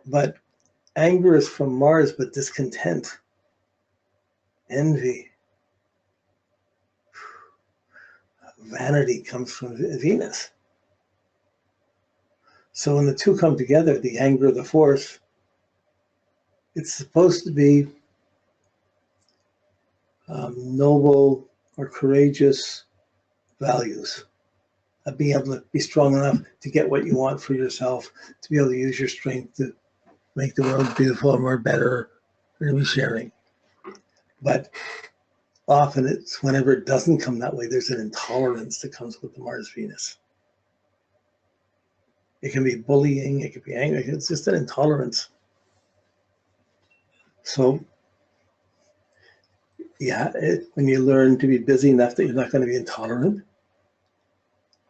But anger is from Mars, but discontent, envy, vanity comes from Venus. So when the two come together, the anger, the force, it's supposed to be noble or courageous values. Being able to be strong enough to get what you want for yourself, to be able to use your strength to make the world beautiful and more better, or to be sharing. But often it's whenever it doesn't come that way, there's an intolerance that comes with the Mars-Venus. It can be bullying, it can be anger, it's just an intolerance. So, yeah, when you learn to be busy enough that you're not going to be intolerant,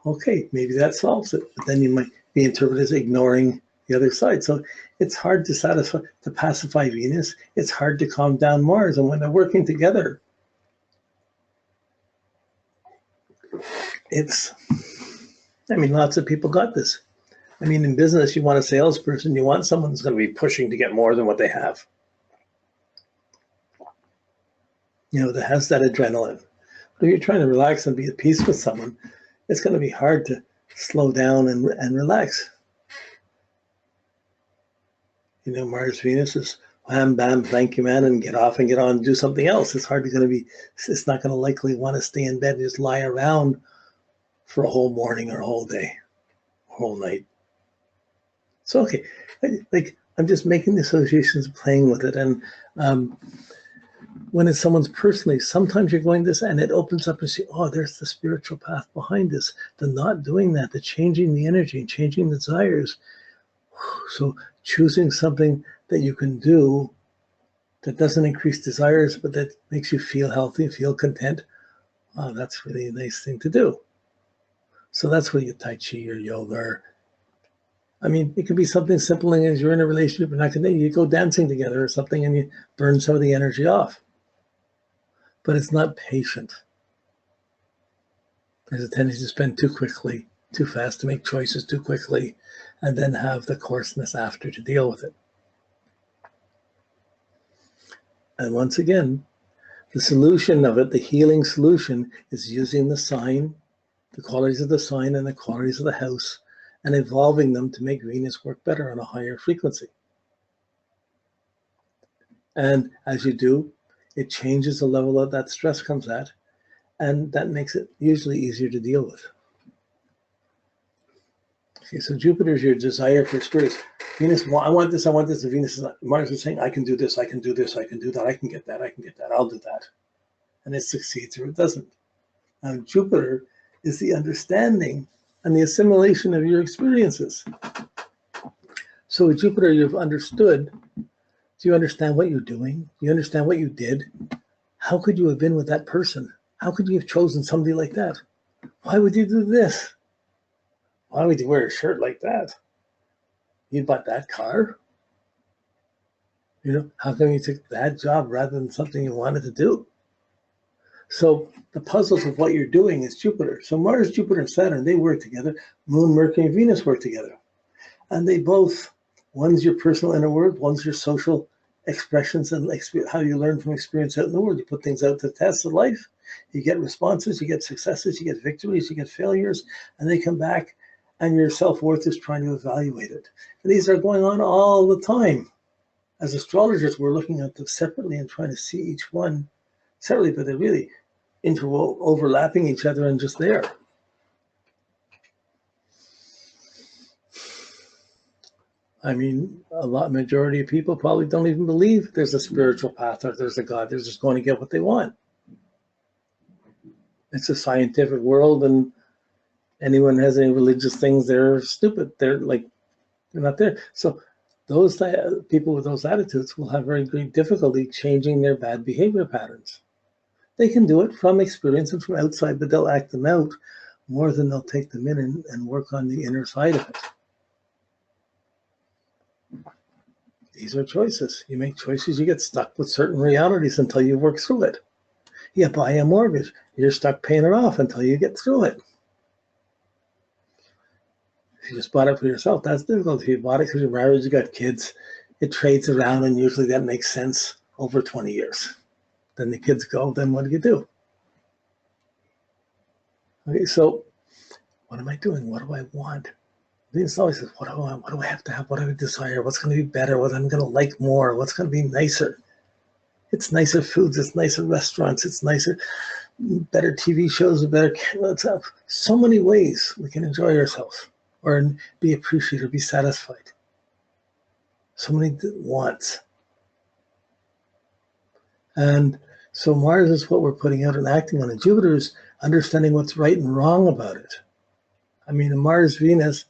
okay, maybe that solves it. But then you might be interpreted as ignoring the other side. So it's hard to pacify Venus. It's hard to calm down Mars. And when they're working together, lots of people got this. In business, you want a salesperson, you want someone who's going to be pushing to get more than what they have. That has that adrenaline. But if you're trying to relax and be at peace with someone, it's going to be hard to slow down and relax. Mars, Venus is wham, bam, thank you, man, and get off and get on and do something else. It's not going to likely want to stay in bed and just lie around for a whole morning or a whole day, whole night. So, okay, I'm just making the associations, playing with it. And when it's someone's personally, sometimes you're going this and it opens up and see, oh, there's the spiritual path behind this. The not doing that, the changing the energy, changing the desires. So choosing something that you can do that doesn't increase desires, but that makes you feel healthy, feel content. Oh, that's really a nice thing to do. So that's where you Tai Chi or yoga or, it could be something simple as you're in a relationship and you go dancing together or something and you burn some of the energy off. But it's not patient. There's a tendency to spend too quickly, too fast, to make choices too quickly, and then have the coarseness after to deal with it. And once again, the solution of it, the healing solution, is using the sign, the qualities of the sign and the qualities of the house, and evolving them to make Venus work better on a higher frequency. And as you do, it changes the level that stress comes at, and that makes it usually easier to deal with. Okay, so Jupiter is your desire for experience. Venus, I want this, and Venus is Mars is saying, I can do this, I can do this, I can do that, I can get that, I'll do that. And it succeeds or it doesn't. Now, Jupiter is the understanding and the assimilation of your experiences. So with Jupiter, you've understood. Do you understand what you're doing? Do you understand what you did? How could you have been with that person? How could you have chosen somebody like that? Why would you do this? Why would you wear a shirt like that? You bought that car? How come you took that job rather than something you wanted to do? So the puzzles of what you're doing is Jupiter. So Mars, Jupiter, and Saturn, they work together. Moon, Mercury, and Venus work together. And they both, one's your personal inner world, one's your social expressions and how you learn from experience out in the world. You put things out to test of life. You get responses, you get successes, you get victories, you get failures, and they come back, and your self-worth is trying to evaluate it. And these are going on all the time. As astrologers, we're looking at them separately and trying to see each one separately, but they're really overlapping each other and just there. Majority of people probably don't even believe there's a spiritual path or there's a God. They're just going to get what they want. It's a scientific world, and anyone has any religious things, they're stupid. They're not there. So those people with those attitudes will have very great difficulty changing their bad behavior patterns. They can do it from experience and from outside, but they'll act them out more than they'll take them in and work on the inner side of it. These are choices. You make choices, you get stuck with certain realities until you work through it. You buy a mortgage, you're stuck paying it off until you get through it. If you just bought it for yourself, that's difficult. If you bought it because you're married, you got kids, it trades around, and usually that makes sense over 20 years. Then the kids go, then what do? Okay, so what am I doing? What do I want? Venus always says, what do I want? What do I have to have? What do I desire? What's going to be better? What I'm going to like more? What's going to be nicer? It's nicer foods. It's nicer restaurants. It's nicer, better TV shows, better. Let's have so many ways we can enjoy ourselves or be appreciated or be satisfied. So many wants. And so Mars is what we're putting out and acting on, and Jupiter is understanding what's right and wrong about it. I mean, Mars, Venus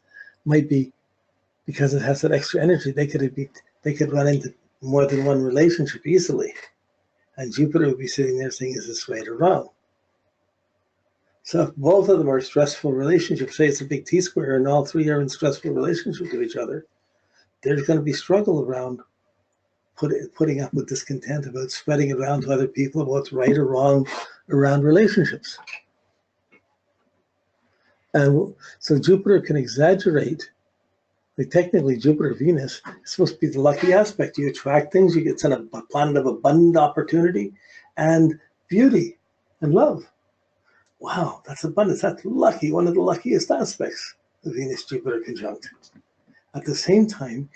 might be, because it has that extra energy, they could run into more than one relationship easily. And Jupiter would be sitting there saying, is this right or wrong? So if both of them are stressful relationships, say it's a big T-square and all three are in stressful relationship to each other, there's going to be struggle around putting up with discontent, about spreading it around to other people about what's right or wrong around relationships. And so Jupiter can exaggerate. Like technically Jupiter, Venus is supposed to be the lucky aspect. You attract things, you get a planet of abundant opportunity and beauty and love. Wow, that's abundance. That's lucky, one of the luckiest aspects of Venus-Jupiter conjunct. At the same time,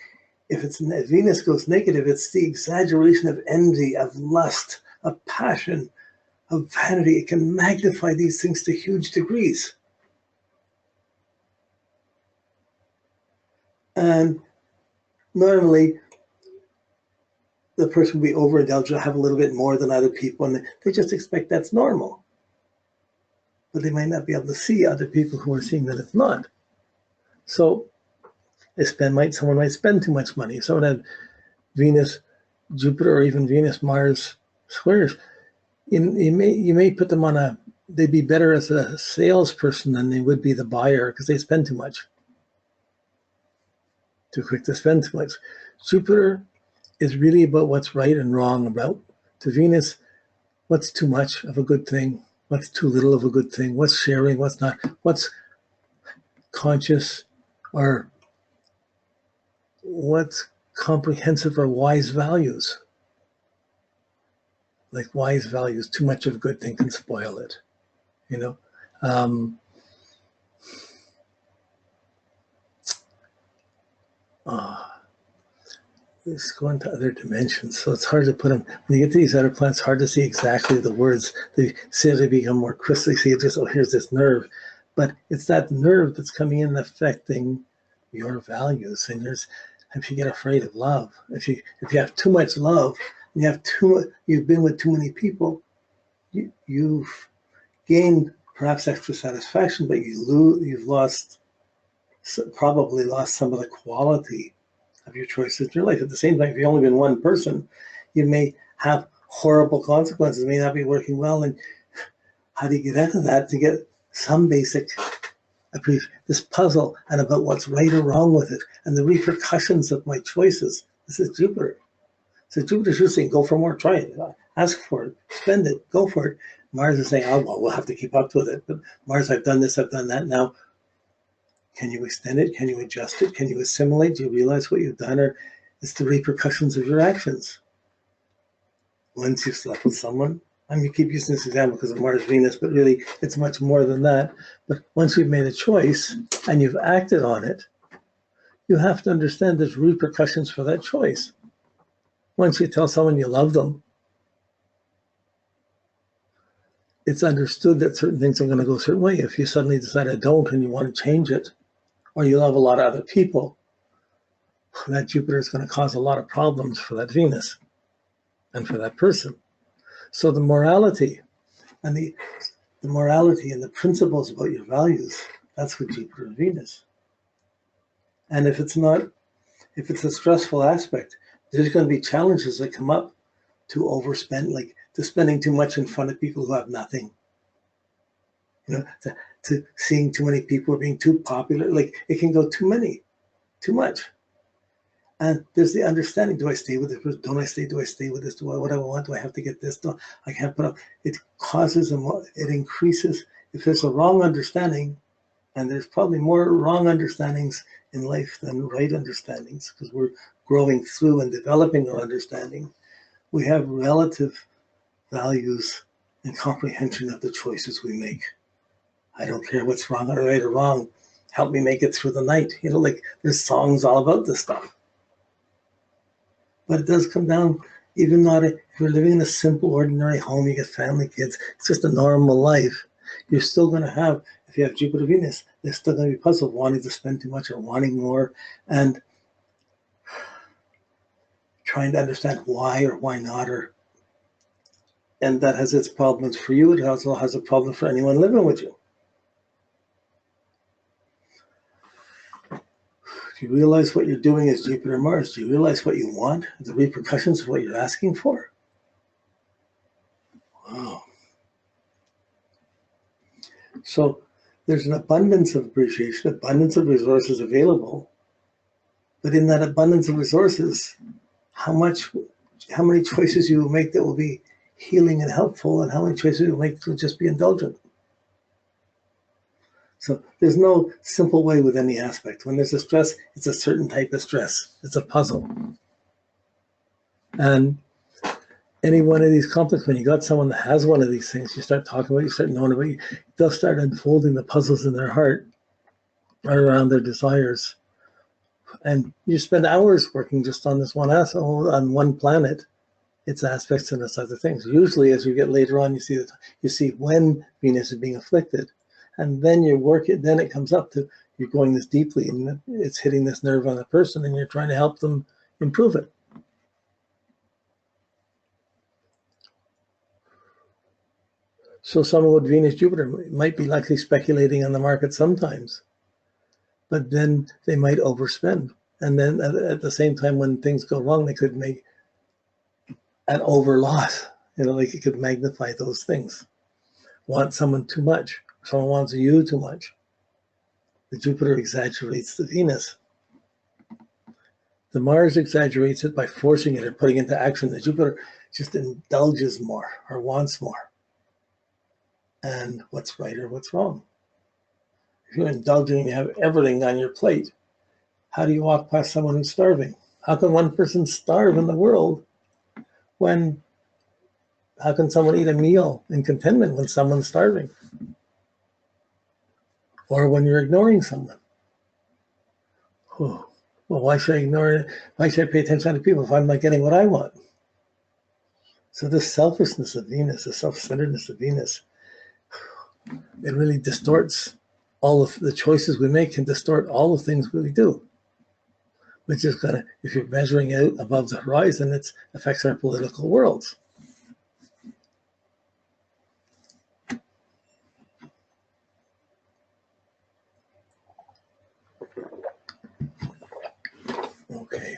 if Venus goes negative, it's the exaggeration of envy, of lust, of passion, of vanity. It can magnify these things to huge degrees. And normally, the person will be overindulged, will have a little bit more than other people, and they just expect that's normal. But they might not be able to see other people who are seeing that it's not. So someone might spend too much money. Someone had Venus, Jupiter, or even Venus, Mars squares. You may put them they'd be better as a salesperson than they would be the buyer because they spend too much. Too quick to spend too much. Jupiter is really about what's right and wrong about. To Venus, what's too much of a good thing? What's too little of a good thing? What's sharing? What's not? What's conscious or what's comprehensive or wise values? Like wise values, too much of a good thing can spoil it, you know? Let's go into other dimensions. So it's hard to put them, when you get to these outer planets, it's hard to see exactly the words. They become more crystal. You see it just, oh, here's this nerve. But it's that nerve that's coming in and affecting your values. And if you get afraid of love, if you have too much love, and you've been with too many people, you've gained perhaps extra satisfaction, but you've probably lost some of the quality of your choices in your life. At the same time, if you've only been one person, you may have horrible consequences, it may not be working well. And how do you get out of that to get some basic this puzzle and about what's right or wrong with it and the repercussions of my choices? This is Jupiter. So Jupiter's just saying, go for more, try it, ask for it, spend it, go for it. Mars is saying, oh, well, we'll have to keep up with it. But Mars, I've done this, I've done that. Now, can you extend it? Can you adjust it? Can you assimilate? Do you realize what you've done? Or it's the repercussions of your actions. Once you've slept with someone, you keep using this example because of Mars, Venus, but really it's much more than that. But once you've made a choice and you've acted on it, you have to understand there's repercussions for that choice. Once you tell someone you love them, it's understood that certain things are going to go a certain way. If you suddenly decide I don't and you want to change it, or you love a lot of other people, that Jupiter is going to cause a lot of problems for that Venus and for that person. So the morality and the principles about your values, that's what Jupiter and Venus. And if it's a stressful aspect, there's going to be challenges that come up to overspend, like to spending too much in front of people who have nothing. To seeing too many people or being too popular, like it can go too much. And there's the understanding, do I stay with this? Don't I stay? Do I stay with this? What do I want? Do I have to get this? I can't put up. It increases, if there's a wrong understanding And there's probably more wrong understandings in life than right understandings, because we're growing through and developing our understanding. We have relative values and comprehension of the choices we make. I don't care what's wrong or right or wrong. Help me make it through the night. Like there's songs all about this stuff. But it does come down, even not if you're living in a simple, ordinary home, you get family, kids, it's just a normal life. You're still going to have, if you have Jupiter, Venus, there's still going to be puzzle, wanting to spend too much or wanting more, and trying to understand why or why not, and that has its problems for you. It also has a problem for anyone living with you. Do you realize what you're doing is Jupiter, Mars? Do you realize what you want? The repercussions of what you're asking for? Wow. So there's an abundance of appreciation, abundance of resources available. But in that abundance of resources, how many choices you will make that will be healing and helpful, and how many choices you will make that will just be indulgent? So there's no simple way with any aspect. When there's a stress, it's a certain type of stress. It's a puzzle. And any one of these conflicts, when you got someone that has one of these things, you start talking about, you start knowing about, they'll start unfolding the puzzles in their heart around their desires. And you spend hours working just on this one asshole, on one planet, its aspects and its other things. Usually as you get later on, you see when Venus is being afflicted. And then you work it, then it comes up to you're going this deeply and it's hitting this nerve on the person and you're trying to help them improve it. So someone with Venus, Jupiter might be likely speculating on the market sometimes, but then they might overspend. And then at the same time, when things go wrong, they could make an over loss. Like it could magnify those things. Want someone too much. Someone wants you too much. The Jupiter exaggerates the Venus. The Mars exaggerates it by forcing it or putting into action. The Jupiter just indulges more or wants more. And what's right or what's wrong? If you're indulging and you have everything on your plate, how do you walk past someone who's starving? How can one person starve in the world when, how can someone eat a meal in contentment when someone's starving? Or when you're ignoring someone. Oh, well, why should I ignore it? Why should I pay attention to people if I'm not getting what I want? So this selfishness of Venus, the self-centeredness of Venus, it really distorts all of the choices we make, can distort all the things we do. Which is gonna, if you're measuring out above the horizon, it affects our political worlds. Okay.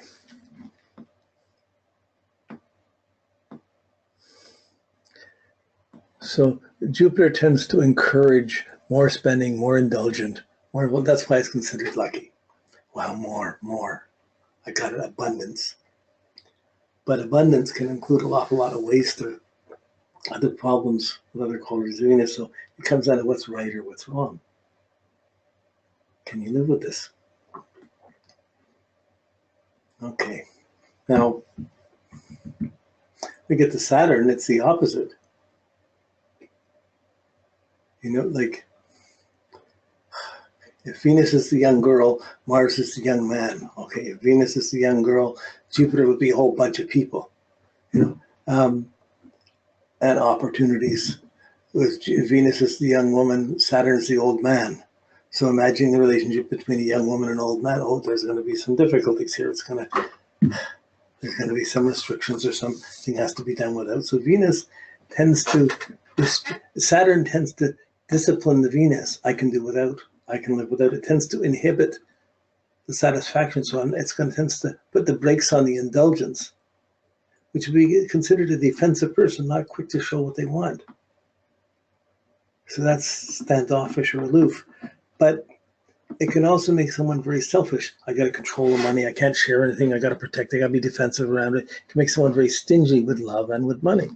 So Jupiter tends to encourage more spending, more indulgent, more. Well, that's why it's considered lucky. Wow, more. I got an abundance. But abundance can include an awful lot of waste or other problems with other qualities of Venus. So it comes down to what's right or what's wrong. Can you live with this? Okay. Now, we get to Saturn, it's the opposite. Like, if Venus is the young girl, Mars is the young man. Okay, if Venus is the young girl, Jupiter would be a whole bunch of people, and opportunities. If Venus is the young woman, Saturn's the old man. So imagine the relationship between a young woman and an old man. Oh, there's going to be some difficulties here. There's going to be some restrictions or something has to be done without. So Venus tends to, Saturn tends to discipline the Venus. I can do without. I can live without. It tends to inhibit the satisfaction. So it's going to tend to put the brakes on the indulgence, which would be considered a defensive person, not quick to show what they want. So that's standoffish or aloof. But it can also make someone very selfish. I got to control the money. I can't share anything. I got to protect. I got to be defensive around it. It can make someone very stingy with love and with money.